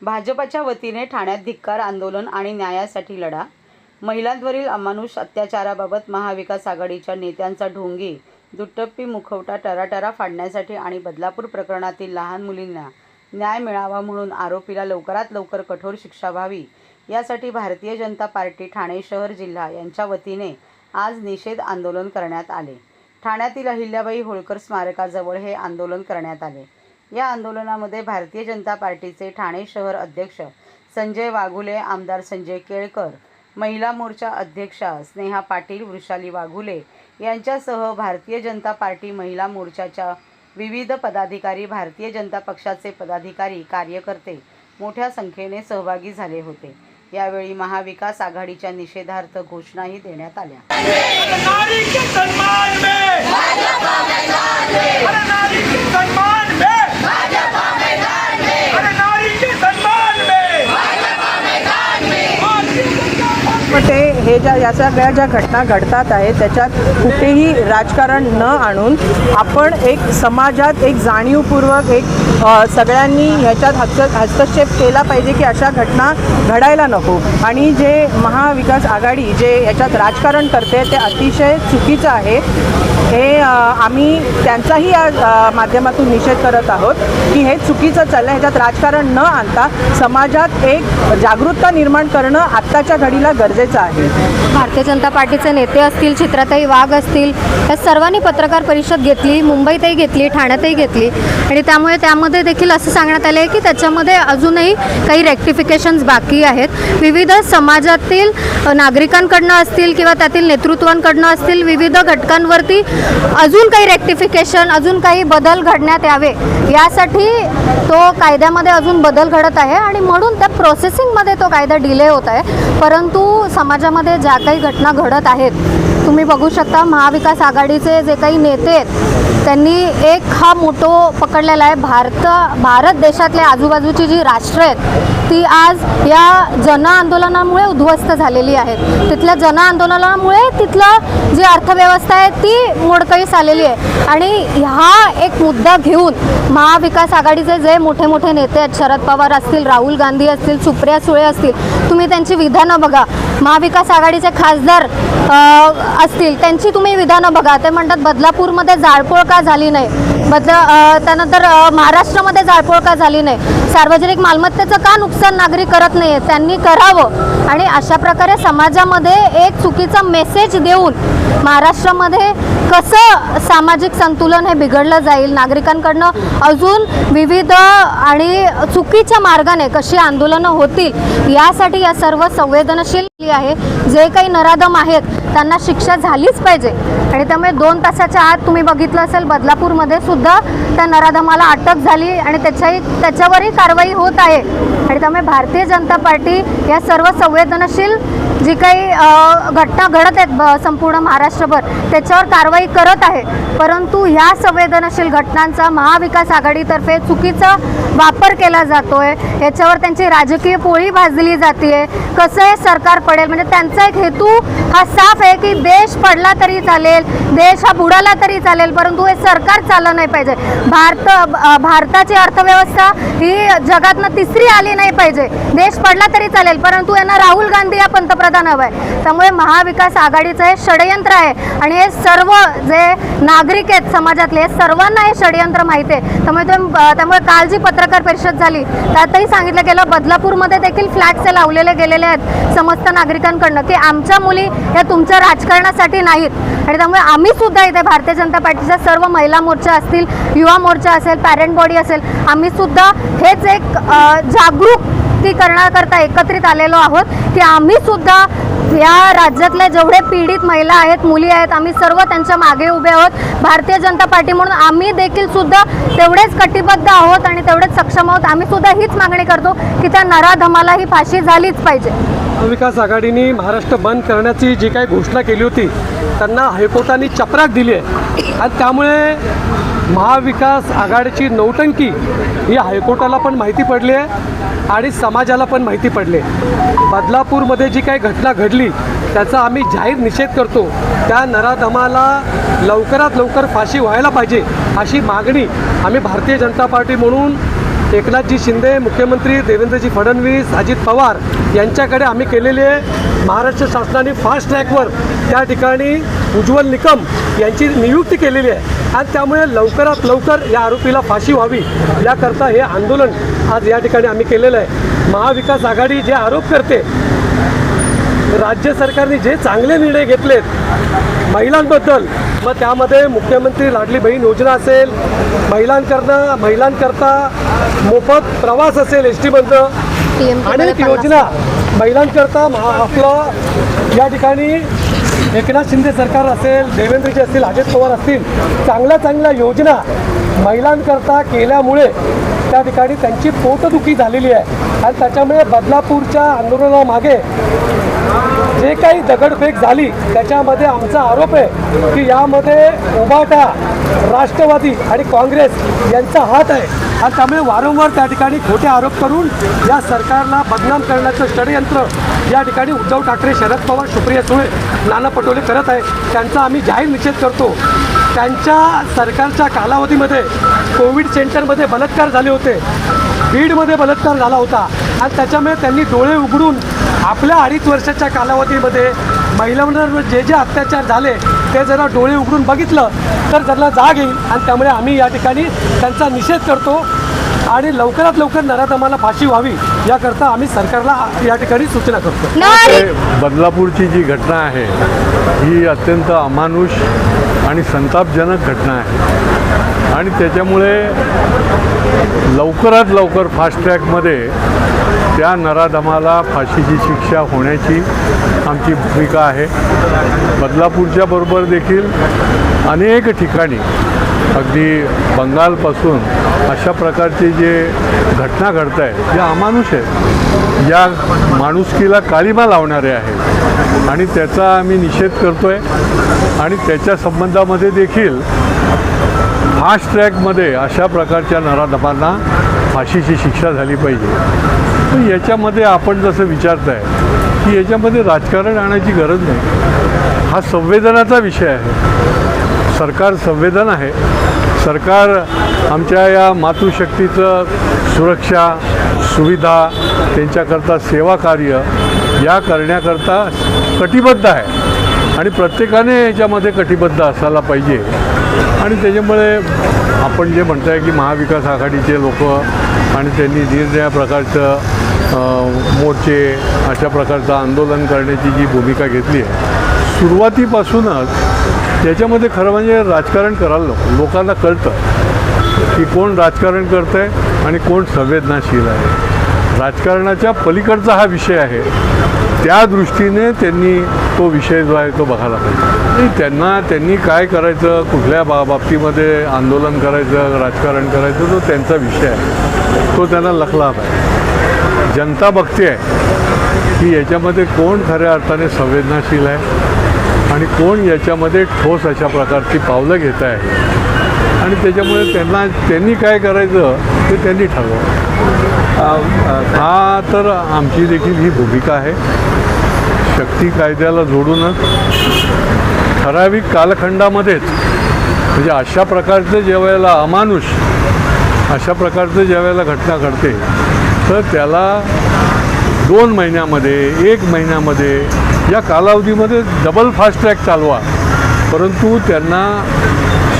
भाजपच्या वतीने ठाण्यात धिक्कार आंदोलन आणि न्यायासाठी लढा. महिलांवरील अमानुष अत्याचाराबाबत महाविकास आघाडीच्या नेत्यांचा ढोंगी दुटप्पी मुखवटा टराटरा फाडण्यासाठी आणि बदलापूर प्रकरणातील लहान मुलींना न्याय मिळावा म्हणून आरोपीला लवकरात लवकर कठोर शिक्षा व्हावी यासाठी भारतीय जनता पार्टी ठाणे शहर जिल्हा यांच्या वतीने आज निषेध आंदोलन करण्यात आले. ठाण्यातील अहिल्याबाई होळकर स्मारकाजवळ हे आंदोलन करण्यात आले. या आंदोलनामध्ये भारतीय जनता पार्टीचे ठाणे शहर अध्यक्ष संजय वाघुले, आमदार संजय केळकर, महिला मोर्चा अध्यक्षा स्नेहा पाटील, वृषाली वाघुले यांच्यासह भारतीय जनता पार्टी महिला मोर्चाच्या विविध पदाधिकारी, भारतीय जनता पक्षाचे पदाधिकारी, कार्यकर्ते मोठ्या संख्येने सहभागी झाले होते. यावेळी महाविकास आघाडीच्या निषेधार्थ घोषणाही देण्यात आल्या. हे या सगळ्या ज्या घटना घडतात आहेत त्याच्यात कुठेही राजकारण न आणून आपण एक समाजात एक जाणीवपूर्वक एक सगळ्यांनी ह्याच्यात हस्तक्षेप केला पाहिजे की अशा घटना घडायला नको. आणि जे महाविकास आघाडी जे याच्यात राजकारण करते ते अतिशय चुकीचं आहे. हे आम्ही त्यांचाही या माध्यमातून निषेध करत आहोत की हे चुकीचं चाललं. ह्याच्यात राजकारण न आणता समाजात एक जागरूकता निर्माण करणं आत्ताच्या घडीला गरजेचं आहे. भारतीय जनता पार्टीचे नेते असतील, चित्राताई वाघ असतील, या सर्वांनी पत्रकार परिषद घेतली, मुंबईतही घेतली, ठाण्यातही घेतली आणि त्यामुळे त्यामध्ये देखील असं सांगण्यात आले की त्याच्यामध्ये अजूनही काही रेक्टिफिकेशन्स बाकी आहेत. विविध समाजातील नागरिकांकडनं असतील किंवा त्यातील नेतृत्वांकडनं असतील, विविध घटकांवरती अजून काही रेक्टिफिकेशन, अजून काही बदल घडण्यात यावे यासाठी तो कायद्यामध्ये अजून बदल घडत आहे आणि म्हणून त्या प्रोसेसिंगमध्ये तो कायदा डिले होत आहे. परंतु समाजामध्ये ज्या काही घटना घडत आहेत, तुम्ही बघू शकता महाविकास आघाडीचे जे काही नेते आहेत त्यांनी एक हा मोटो पकडलेला आहे. भारत देशातले आजूबाजूची जी राष्ट्र आहेत ती आज या जनआंदोलनामुळे उद्ध्वस्त झालेली आहेत. तिथल्या जनआंदोलनामुळे तिथलं जी अर्थव्यवस्था आहे ती मोडकळीस आलेली आहे आणि हा एक मुद्दा घेऊन महाविकास आघाडीचे जे मोठे मोठे नेते आहेत, शरद पवार असतील, राहुल गांधी असतील, सुप्रिया सुळे असतील, तुम्ही त्यांची विधानं बघा. महाविकास आघाडीचे खासदार असतील त्यांची तुम्ही विधानं बघा. ते म्हणतात बदलापूरमध्ये जाळपोळ का झाली नाही, त्यानंतर महाराष्ट्रामध्ये जाळपोळ का झाली नाही, सार्वजनिक मालमत्तेचं का नुकसान नागरिक करत नाही आहे, त्यांनी करावं. आणि अशा प्रकारे समाजामध्ये एक चुकीचा मेसेज देऊन महाराष्ट्रामध्ये कसं सामाजिक संतुलन हे बिघडलं जाईल, नागरिकांकडनं अजून विविध आणि चुकीच्या मार्गाने कशी आंदोलनं होतील यासाठी या सर्व संवेदनशील आहे. जे काही नराधम आहेत त्यांना शिक्षा झालीच पाहिजे आणि त्यामुळे 2 तासाच्या आत तुम्ही बघितलं असेल बदलापूरमध्ये सुद्धा त्या नराधमाला अटक झाली आणि त्याच्यावरही कारवाई होत आहे. आणि त्यामुळे भारतीय जनता पार्टी या सर्व संवेदनशील जी काही घटना घडत आहेत संपूर्ण महाराष्ट्रभर त्याच्यावर कारवाई करत आहे. परंतु ह्या संवेदनशील घटनांचा महाविकास आघाडीतर्फे चुकीचा वापर केला जातोय, याच्यावर त्यांची राजकीय पोळी भाजली जाते. कसं हे सरकार पडेल म्हणजे त्यांचा एक हेतू हा साफ आहे की देश पडला तरी चालेल, देश हा बुडाला तरी चालेल, परंतु हे सरकार चाललं नाही पाहिजे. भारताची अर्थव्यवस्था ही जगातनं 3री आली नाही पाहिजे. देश पडला तरी चालेल परंतु यांना राहुल गांधी या पंतप्रधान हवं आहे. त्यामुळे महाविकास आघाडीचं हे षडयंत्र आहे आणि हे सर्व जे नागरिक आहेत समाजातले सर्वांना हे षडयंत्र माहिती आहे. त्यामुळे काल जी पत्रकार परिषद झाली त्यातही सांगितलं गेलं बदलापूरमध्ये देखील फ्लॅग्स लावलेले गेलेले आहेत समस्त नागरिकांकडनं की आमच्या मुली या तुमच्या राजकारणासाठी नाहीत. आणि त्यामुळे आम्ही सुद्धा इथे भारतीय जनता पार्टीच्या सर्व महिला मोर्चा असतील, युवा मोर्चा असेल, पॅरेंट बॉडी असेल, आम्ही सुद्धा हेच एक जागरूकती करण्याकरता एकत्रित आलेलो आहोत की आम्ही सुद्धा या राज्यातल्या जेवढे पीडित महिला आहेत, मुली आहेत, आम्ही सर्व त्यांच्या मागे उभे आहोत. भारतीय जनता पार्टी म्हणून आम्ही देखील सुद्धा तेवढेच कटिबद्ध आहोत आणि तेवढेच सक्षम आहोत. आम्ही सुद्धा हीच मागणी करतो की त्या नराधमाला ही फाशी झालीच पाहिजे. महाविकास आघाडीने महाराष्ट्र बंद करण्याची जी काही घोषणा केली होती त्यांना हायकोर्टाने चपराक दिली आहे आणि त्यामुळे महाविकास आघाडीची नौटंकी ही हायकोर्टाला पण माहिती पडली आहे आणि समाजाला पण माहिती पडले. बदलापूरमध्ये जी काही घटना घडली त्याचा आम्ही जाहीर निषेध करतो. त्या नराधमाला लवकरात लवकर फाशी व्हायला पाहिजे अशी मागणी आम्ही भारतीय जनता पार्टी म्हणून एकनाथजी शिंदे, मुख्यमंत्री देवेंद्रजी फडणवीस, अजित पवार यांच्याकडे आम्ही केलेले महाराष्ट्र शासनाने फास्ट ट्रॅकवर त्या ठिकाणी उज्ज्वल निकम यांची नियुक्ती केलेली आहे आणि त्यामुळे लवकरात लवकर या आरोपीला फाशी व्हावी याकरता हे आंदोलन आज या ठिकाणी आम्ही केलेलं आहे. महाविकास आघाडी जे आरोप करते, राज्य सरकारने जे चांगले निर्णय घेतलेत महिलांबद्दल, मग त्यामध्ये मुख्यमंत्री लाडली बहीण योजना असेल, महिलांकरता मोफत प्रवास असेल एस टीमधनं, अनेक योजना महिलांकरता आपलं या ठिकाणी एकनाथ शिंदे सरकार असेल, देवेंद्रजी असतील, अजित पवार असतील, चांगल्या योजना महिलांकरता केल्यामुळे त्या ठिकाणी त्यांची पोटदुखी झालेली आहे आणि त्याच्यामुळे बदलापूरच्या आंदोलनामागे जे काही दगडफेक झाली त्याच्यामध्ये आमचा आरोप आहे की यामध्ये उभाटा, राष्ट्रवादी आणि काँग्रेस यांचा हात आहे आणि त्यामुळे वारंवार त्या ठिकाणी खोटे आरोप करून या सरकारला बदनाम करण्याचं षडयंत्र या ठिकाणी उद्धव ठाकरे, शरद पवार, सुप्रिया सुळे, नाना पटोले करत आहे. त्यांचा आम्ही जाहीर निषेध करतो. त्यांच्या सरकारच्या कालावधीमध्ये कोविड सेंटरमध्ये बलात्कार झाले होते, बीडमध्ये बलात्कार झाला होता आणि त्याच्यामुळे त्यांनी डोळे उघडून आपल्या 2.5 वर्षाच्या कालावधीमध्ये महिलांवर जे अत्याचार झाले ते जरा डोळे उघडून बघितलं तर जरा जाग येईल आणि त्यामुळे आम्ही या ठिकाणी त्यांचा निषेध करतो आणि लवकरात लवकर नराधमाला फाशी व्हावी याकरता आम्ही सरकारला या ठिकाणी सूचना करतो. बदलापूरची जी घटना आहे ही अत्यंत अमानुष आणि संतापजनक घटना आहे आणि त्याच्यामुळे लवकरात लवकर फास्ट ट्रॅकमध्ये त्या नराधमाला फाशीची शिक्षा होण्याची आमची भूमिका आहे. बदलापूरच्या बरोबर देखील अनेक ठिकाणी अगदी बंगालपासून अशा प्रकारचे जे घटना घडत आहेत ज्या अमानुष आहेत, या माणुसकीला काळिमा लावणारे आहेत आणि त्याचा आम्ही निषेध करतो आहे आणि त्याच्या संबंधामध्ये देखील फास्ट ट्रॅकमध्ये अशा प्रकारच्या नराधमांना फाशीची शिक्षा झाली पाहिजे. पण याच्यामध्ये आपण जसं विचारताय की याच्यामध्ये राजकारण आणायची गरज नाही. हा संवेदनाचा विषय आहे. सरकार संवेदन आहे. सरकार आमच्या या मातृशक्तीचं सुरक्षा, सुविधा, त्यांच्याकरता सेवा कार्य या करण्याकरता कटिबद्ध आहे आणि प्रत्येकाने याच्यामध्ये कटिबद्ध असायला पाहिजे. आणि त्याच्यामुळे आपण जे म्हणताय की महाविकास आघाडीचे लोक आणि त्यांनी निरनिराळ्या प्रकारचं मोर्चे अशा प्रकारचं आंदोलन करण्याची जी भूमिका घेतली आहे, सुरुवातीपासूनच त्याच्यामध्ये खरं म्हणजे राजकारण करायला नको. लोकांना कळतं की कोण राजकारण करतं आहे आणि कोण संवेदनाशील आहे. राजकारणाच्या पलीकडचा हा विषय आहे. त्या दृष्टीने त्यांनी तो विषय जो आहे तो बघायला पाहिजे. त्यांनी काय करायचं, कुठल्या बाबतीमध्ये आंदोलन करायचं, राजकारण करायचं, तो त्यांचा विषय आहे. तो त्यांना लखलाभ आहे. जनता बघते आहे की याच्यामध्ये कोण खऱ्या अर्थाने संवेदनाशील आहे आणि कोण याच्यामध्ये ठोस अशा प्रकारची पावलं घेत आहे आणि त्याच्यामुळे त्यांनी काय करायचं ते त्यांनी ठरवलं. हा तर आमची देखील ही भूमिका आहे. शक्ती कायद्याला जोडूनच ठराविक कालखंडामध्येच म्हणजे अशा प्रकारचं ज्यावेळेला अमानुष अशा प्रकारचं ज्यावेळेला घटना घडते तर त्याला 2 महिन्यामध्ये 1 महिन्यामध्ये या कालावधीमध्ये डबल फास्ट ट्रॅक चालवा, परंतु त्यांना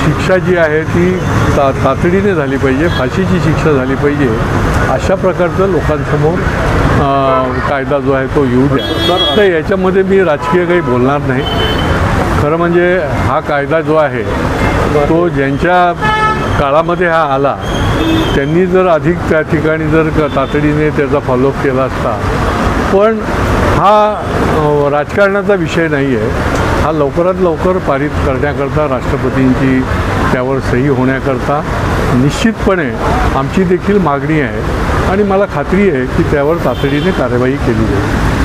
शिक्षा जी आहे ती तातडीने झाली पाहिजे, फाशीची शिक्षा झाली पाहिजे. अशा प्रकारचं लोकांसमोर कायदा जो आहे तो येऊ द्या. तर याच्यामध्ये मी राजकीय काही बोलणार नाही. खरं म्हणजे हा कायदा जो आहे तो ज्यांच्या काळामध्ये हा आला त्यांनी जर अधिक त्या ठिकाणी जर तातडीने त्याचा फॉलोअप केला असता. पण हा राजकारणाचा विषय नाही आहे. हा लवकरात लवकर पारित करण्याकरता राष्ट्रपतींची त्यावर सही होण्याकरता निश्चितपणे आमची देखील मागणी आहे आणि मला खात्री आहे की त्यावर तातडीने कार्यवाही केली जाईल.